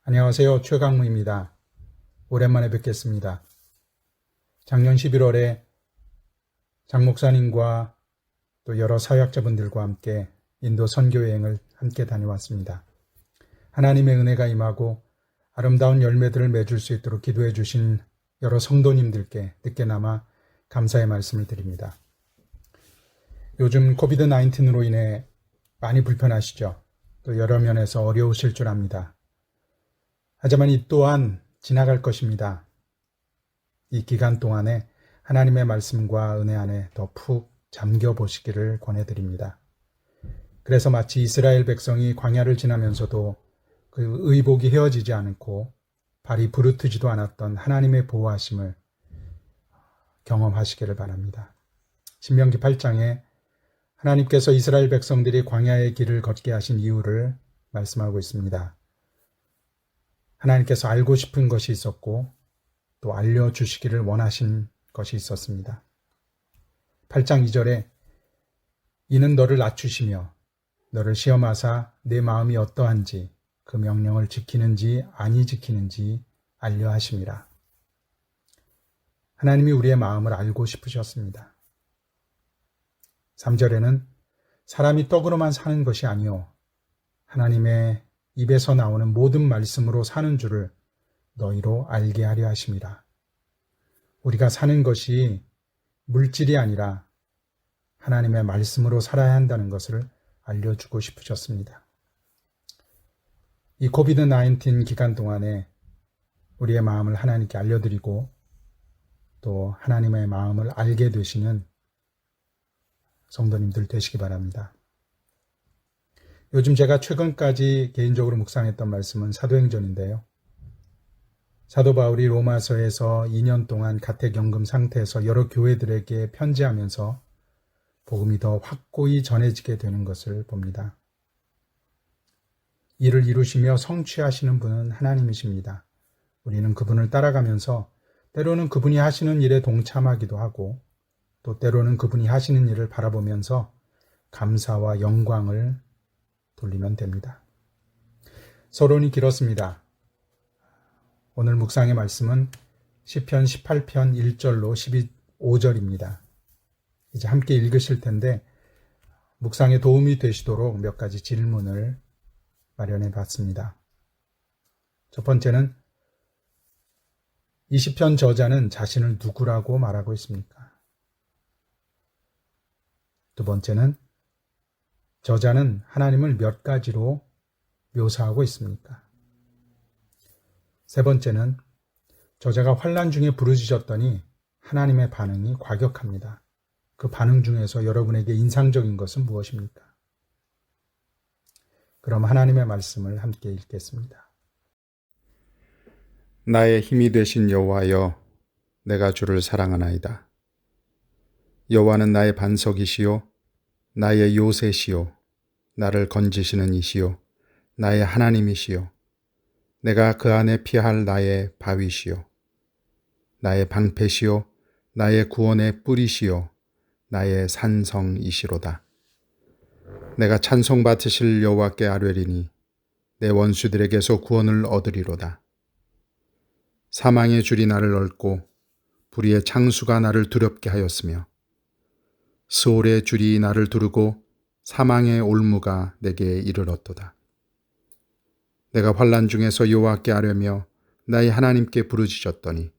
안녕하세요. 최강무입니다. 오랜만에 뵙겠습니다. 작년 11월에 장 목사님과 또 여러 사역자분들과 함께 인도 선교여행을 함께 다녀왔습니다. 하나님의 은혜가 임하고 아름다운 열매들을 맺을 수 있도록 기도해 주신 여러 성도님들께 늦게나마 감사의 말씀을 드립니다. 요즘 코비드-19으로 인해 많이 불편하시죠? 또 여러 면에서 어려우실 줄 압니다. 하지만 이 또한 지나갈 것입니다. 이 기간 동안에 하나님의 말씀과 은혜 안에 더 푹 잠겨 보시기를 권해드립니다. 그래서 마치 이스라엘 백성이 광야를 지나면서도 그 의복이 헤어지지 않고 발이 부르트지도 않았던 하나님의 보호하심을 경험하시기를 바랍니다. 신명기 8장에 하나님께서 이스라엘 백성들이 광야의 길을 걷게 하신 이유를 말씀하고 있습니다. 하나님께서 알고 싶은 것이 있었고 또 알려주시기를 원하신 것이 있었습니다. 8장 2절에 이는 너를 낮추시며 너를 시험하사 내 마음이 어떠한지 그 명령을 지키는지 아니 지키는지 알려 하심이라. 하나님이 우리의 마음을 알고 싶으셨습니다. 3절에는 사람이 떡으로만 사는 것이 아니요 하나님의 입에서 나오는 모든 말씀으로 사는 줄을 너희로 알게 하려 하심이라. 우리가 사는 것이 물질이 아니라 하나님의 말씀으로 살아야 한다는 것을 알려주고 싶으셨습니다. 이 코비드-19 기간 동안에 우리의 마음을 하나님께 알려드리고 또 하나님의 마음을 알게 되시는 성도님들 되시기 바랍니다. 요즘 제가 최근까지 개인적으로 묵상했던 말씀은 사도행전인데요. 사도 바울이 로마서에서 2년 동안 가택연금 상태에서 여러 교회들에게 편지하면서 복음이 더 확고히 전해지게 되는 것을 봅니다. 이를 이루시며 성취하시는 분은 하나님이십니다. 우리는 그분을 따라가면서 때로는 그분이 하시는 일에 동참하기도 하고 또 때로는 그분이 하시는 일을 바라보면서 감사와 영광을 돌리면 됩니다. 서론이 길었습니다. 오늘 묵상의 말씀은 시편 18편 1절로 15절입니다. 이제 함께 읽으실 텐데 묵상에 도움이 되시도록 몇 가지 질문을 마련해 봤습니다. 첫 번째는 이 시편 저자는 자신을 누구라고 말하고 있습니까? 두 번째는 저자는 하나님을 몇 가지로 묘사하고 있습니까? 세 번째는 저자가 환난 중에 부르짖었더니 하나님의 반응이 과격합니다. 그 반응 중에서 여러분에게 인상적인 것은 무엇입니까? 그럼 하나님의 말씀을 함께 읽겠습니다. 나의 힘이 되신 여호와여, 내가 주를 사랑하나이다. 여호와는 나의 반석이시요 나의 요새시요 나를 건지시는 이시요 나의 하나님이시요 내가 그 안에 피할 나의 바위시요 나의 방패시요 나의 구원의 뿌리시요 나의 산성이시로다. 내가 찬송 받으실 여호와께 아뢰리니 내 원수들에게서 구원을 얻으리로다. 사망의 줄이 나를 얽고 불의의 창수가 나를 두렵게 하였으며 스올의 줄이 나를 두르고 사망의 올무가 내게 이르렀도다. 내가 환난 중에서 여호와께 아뢰며 나의 하나님께 부르짖었더니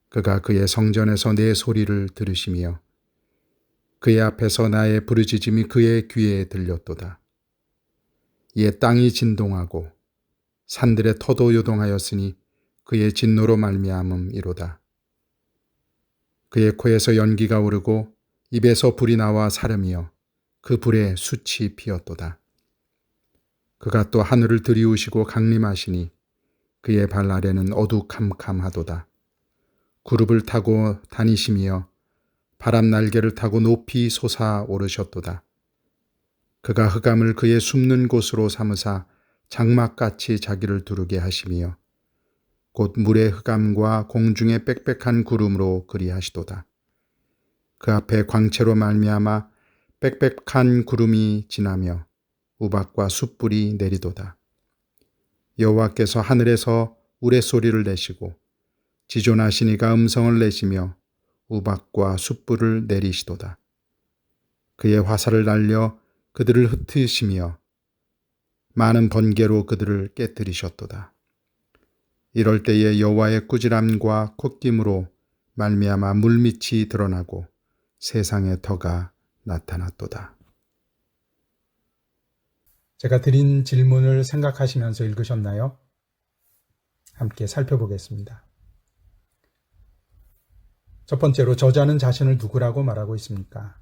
그가 그의 성전에서 내 소리를 들으시며 그의 앞에서 나의 부르짖음이 그의 귀에 들렸도다. 이에 땅이 진동하고 산들의 터도 요동하였으니 그의 진노로 말미암음이로다. 그의 코에서 연기가 오르고 입에서 불이 나와 사름이여 그 불에 숯이 피었도다. 그가 또 하늘을 들이우시고 강림하시니 그의 발 아래는 어두캄캄하도다. 구룹을 타고 다니시며 바람 날개를 타고 높이 솟아오르셨도다. 그가 흑암을 그의 숨는 곳으로 삼으사 장막같이 자기를 두르게 하시며 곧 물의 흑암과 공중의 빽빽한 구름으로 그리하시도다. 그 앞에 광채로 말미암아 빽빽한 구름이 지나며 우박과 숯불이 내리도다. 여호와께서 하늘에서 우레소리를 내시고 지존하신 이가 음성을 내시며 우박과 숯불을 내리시도다. 그의 화살을 날려 그들을 흩으시며 많은 번개로 그들을 깨뜨리셨도다. 이럴 때에 여호와의 꾸지람과 콧김으로 말미암아 물밑이 드러나고 세상의 터가 나타났도다. 제가 드린 질문을 생각하시면서 읽으셨나요? 함께 살펴보겠습니다. 첫 번째로 저자는 자신을 누구라고 말하고 있습니까?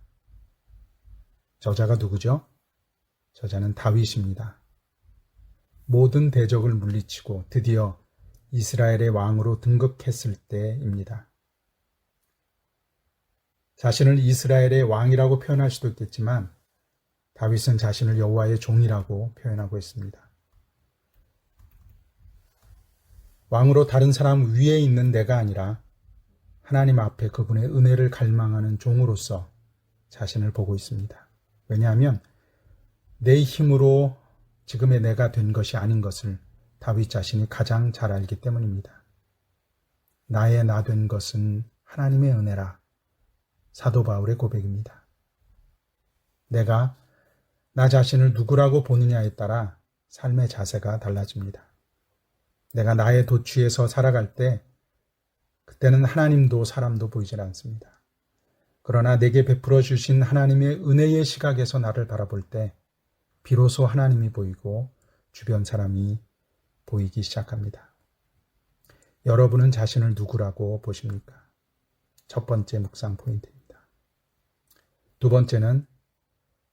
저자가 누구죠? 저자는 다윗입니다. 모든 대적을 물리치고 드디어 이스라엘의 왕으로 등극했을 때입니다. 자신을 이스라엘의 왕이라고 표현할 수도 있겠지만 다윗은 자신을 여호와의 종이라고 표현하고 있습니다. 왕으로 다른 사람 위에 있는 내가 아니라 하나님 앞에 그분의 은혜를 갈망하는 종으로서 자신을 보고 있습니다. 왜냐하면 내 힘으로 지금의 내가 된 것이 아닌 것을 다윗 자신이 가장 잘 알기 때문입니다. 나의 나 된 것은 하나님의 은혜라. 사도 바울의 고백입니다. 내가 나 자신을 누구라고 보느냐에 따라 삶의 자세가 달라집니다. 내가 나의 도취에서 살아갈 때 그때는 하나님도 사람도 보이질 않습니다. 그러나 내게 베풀어 주신 하나님의 은혜의 시각에서 나를 바라볼 때 비로소 하나님이 보이고 주변 사람이 보이기 시작합니다. 여러분은 자신을 누구라고 보십니까? 첫 번째 묵상 포인트입니다. 두 번째는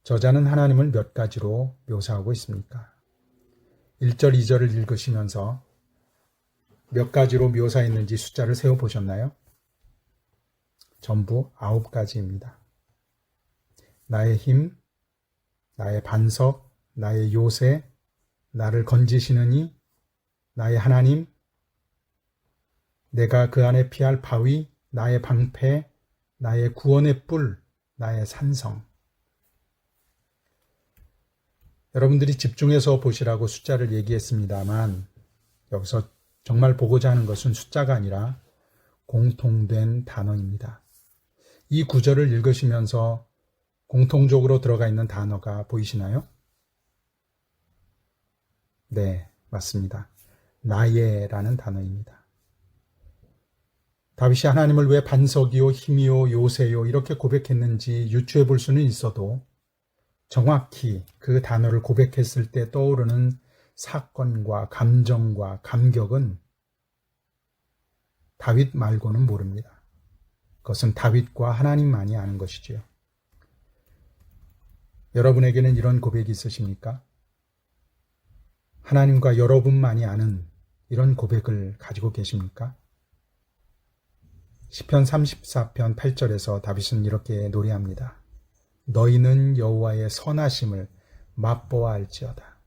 저자는 하나님을 몇 가지로 묘사하고 있습니까? 1절, 2절을 읽으시면서 몇 가지로 묘사했는지 숫자를 세어보셨나요? 전부 9가지입니다. 나의 힘, 나의 반석, 나의 요새, 나를 건지시는 이, 나의 하나님, 내가 그 안에 피할 바위, 나의 방패, 나의 구원의 뿔, 나의 산성. 여러분들이 집중해서 보시라고 숫자를 얘기했습니다만 여기서 정말 보고자 하는 것은 숫자가 아니라 공통된 단어입니다. 이 구절을 읽으시면서 공통적으로 들어가 있는 단어가 보이시나요? 네, 맞습니다. 나의라는 단어입니다. 다윗이 하나님을 왜 반석이요, 힘이요, 요새요 이렇게 고백했는지 유추해 볼 수는 있어도 정확히 그 단어를 고백했을 때 떠오르는 사건과 감정과 감격은 다윗 말고는 모릅니다. 그것은 다윗과 하나님만이 아는 것이지요. 여러분에게는 이런 고백이 있으십니까? 하나님과 여러분만이 아는 이런 고백을 가지고 계십니까? 시편 34편 8절에서 다윗은 이렇게 노래합니다. 너희는 여호와의 선하심을 맛보아 알지어다.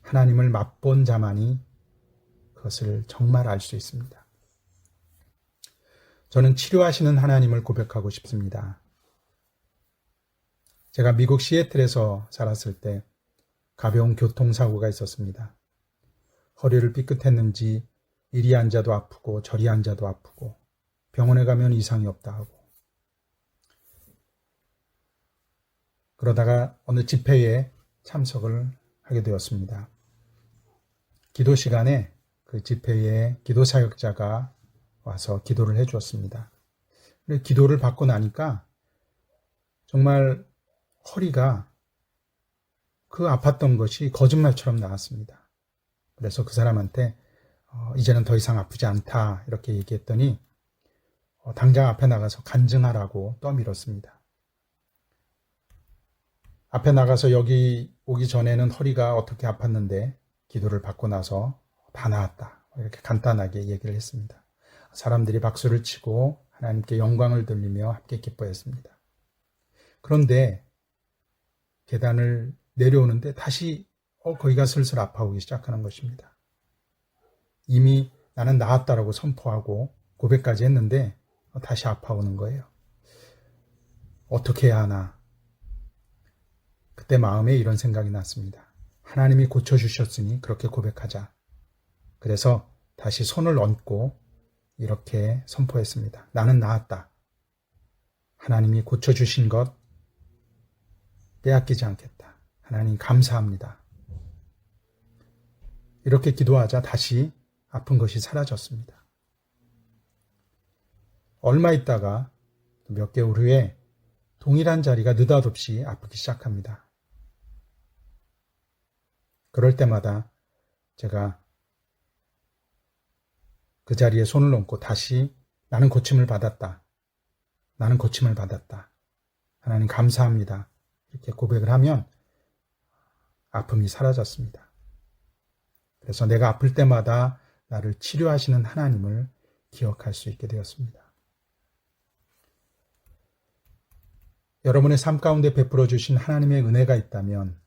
하나님을 맛본 자만이 그것을 정말 알 수 있습니다. 저는 치료하시는 하나님을 고백하고 싶습니다. 제가 미국 시애틀에서 살았을 때 가벼운 교통사고가 있었습니다. 허리를 삐끗했는지 이리 앉아도 아프고 저리 앉아도 아프고 병원에 가면 이상이 없다 하고 그러다가 어느 집회에 참석을 하게 되었습니다. 기도 시간에 그 집회에 기도 사역자가 와서 기도를 해 주었습니다. 기도를 받고 나니까 정말 허리가 그 아팠던 것이 거짓말처럼 나왔습니다. 그래서 그 사람한테 이제는 더 이상 아프지 않다 이렇게 얘기했더니 당장 앞에 나가서 간증하라고 떠밀었습니다. 앞에 나가서 여기 오기 전에는 허리가 어떻게 아팠는데 기도를 받고 나서 다 나았다 이렇게 간단하게 얘기를 했습니다. 사람들이 박수를 치고 하나님께 영광을 돌리며 함께 기뻐했습니다. 그런데 계단을 내려오는데 다시 거기가 슬슬 아파오기 시작하는 것입니다. 이미 나는 나았다라고 선포하고 고백까지 했는데 다시 아파오는 거예요. 어떻게 해야 하나? 그때 마음에 이런 생각이 났습니다. 하나님이 고쳐주셨으니 그렇게 고백하자. 그래서 다시 손을 얹고 이렇게 선포했습니다. 나는 나았다. 하나님이 고쳐주신 것 빼앗기지 않겠다. 하나님 감사합니다. 이렇게 기도하자 다시 아픈 것이 사라졌습니다. 얼마 있다가 몇 개월 후에 동일한 자리가 느닷없이 아프기 시작합니다. 그럴 때마다 제가 그 자리에 손을 얹고 다시 나는 고침을 받았다. 나는 고침을 받았다. 하나님 감사합니다. 이렇게 고백을 하면 아픔이 사라졌습니다. 그래서 내가 아플 때마다 나를 치료하시는 하나님을 기억할 수 있게 되었습니다. 여러분의 삶 가운데 베풀어 주신 하나님의 은혜가 있다면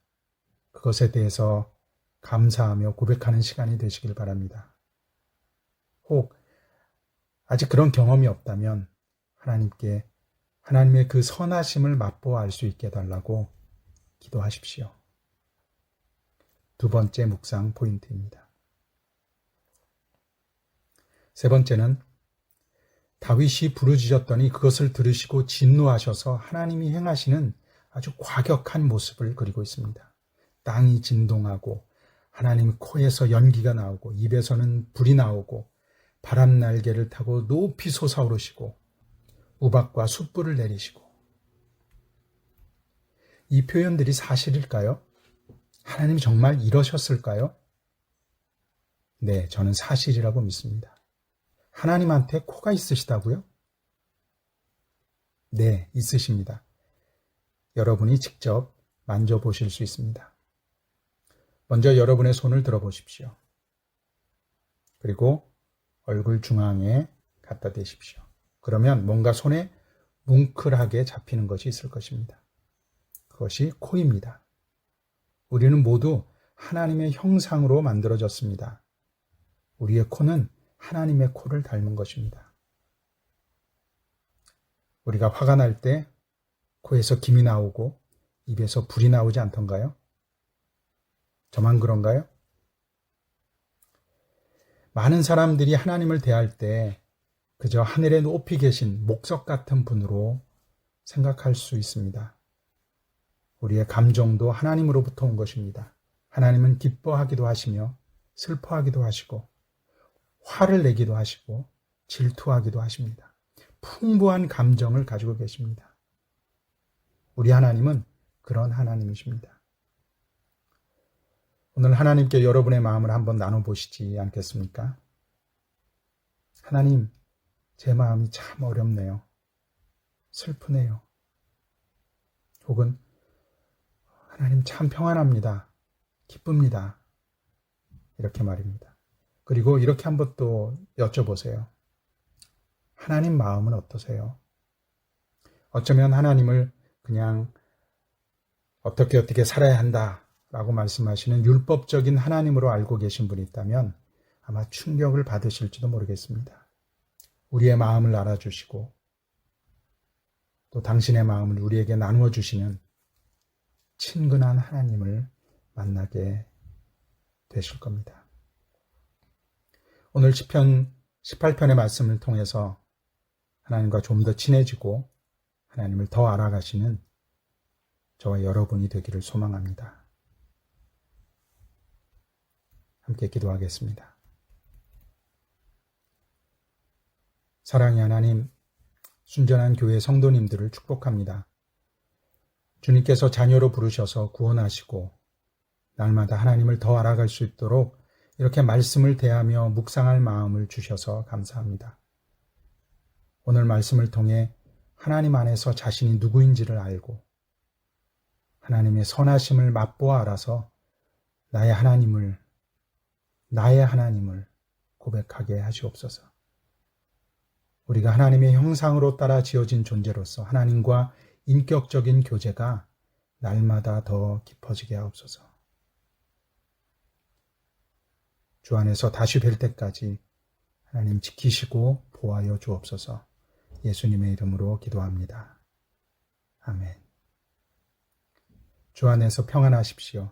그것에 대해서 감사하며 고백하는 시간이 되시길 바랍니다. 혹 아직 그런 경험이 없다면 하나님께 하나님의 그 선하심을 맛보아 알 수 있게 해달라고 기도하십시오. 두 번째 묵상 포인트입니다. 세 번째는 다윗이 부르짖었더니 그것을 들으시고 진노하셔서 하나님이 행하시는 아주 과격한 모습을 그리고 있습니다. 땅이 진동하고 하나님 코에서 연기가 나오고 입에서는 불이 나오고 바람 날개를 타고 높이 솟아오르시고 우박과 숯불을 내리시고. 이 표현들이 사실일까요? 하나님이 정말 이러셨을까요? 네, 저는 사실이라고 믿습니다. 하나님한테 코가 있으시다고요? 네, 있으십니다. 여러분이 직접 만져보실 수 있습니다. 먼저 여러분의 손을 들어보십시오. 그리고 얼굴 중앙에 갖다 대십시오. 그러면 뭔가 손에 뭉클하게 잡히는 것이 있을 것입니다. 그것이 코입니다. 우리는 모두 하나님의 형상으로 만들어졌습니다. 우리의 코는 하나님의 코를 닮은 것입니다. 우리가 화가 날 때 코에서 김이 나오고 입에서 불이 나오지 않던가요? 저만 그런가요? 많은 사람들이 하나님을 대할 때 그저 하늘에 높이 계신 목석 같은 분으로 생각할 수 있습니다. 우리의 감정도 하나님으로부터 온 것입니다. 하나님은 기뻐하기도 하시며 슬퍼하기도 하시고 화를 내기도 하시고 질투하기도 하십니다. 풍부한 감정을 가지고 계십니다. 우리 하나님은 그런 하나님이십니다. 오늘 하나님께 여러분의 마음을 한번 나눠보시지 않겠습니까? 하나님, 제 마음이 참 어렵네요. 슬프네요. 혹은 하나님 참 평안합니다. 기쁩니다. 이렇게 말입니다. 그리고 이렇게 한번 또 여쭤보세요. 하나님 마음은 어떠세요? 어쩌면 하나님을 그냥 어떻게 살아야 한다라고 말씀하시는 율법적인 하나님으로 알고 계신 분이 있다면 아마 충격을 받으실지도 모르겠습니다. 우리의 마음을 알아주시고 또 당신의 마음을 우리에게 나누어 주시는 친근한 하나님을 만나게 되실 겁니다. 오늘 시편 18편의 말씀을 통해서 하나님과 좀 더 친해지고 하나님을 더 알아가시는 저와 여러분이 되기를 소망합니다. 함께 기도하겠습니다. 사랑의 하나님, 순전한 교회 성도님들을 축복합니다. 주님께서 자녀로 부르셔서 구원하시고 날마다 하나님을 더 알아갈 수 있도록 이렇게 말씀을 대하며 묵상할 마음을 주셔서 감사합니다. 오늘 말씀을 통해 하나님 안에서 자신이 누구인지를 알고 하나님의 선하심을 맛보아 알아서 나의 하나님을 고백하게 하시옵소서. 우리가 하나님의 형상으로 따라 지어진 존재로서 하나님과 인격적인 교제가 날마다 더 깊어지게 하옵소서. 주 안에서 다시 뵐 때까지 하나님 지키시고 보호하여 주옵소서. 예수님의 이름으로 기도합니다. 아멘. 주 안에서 평안하십시오.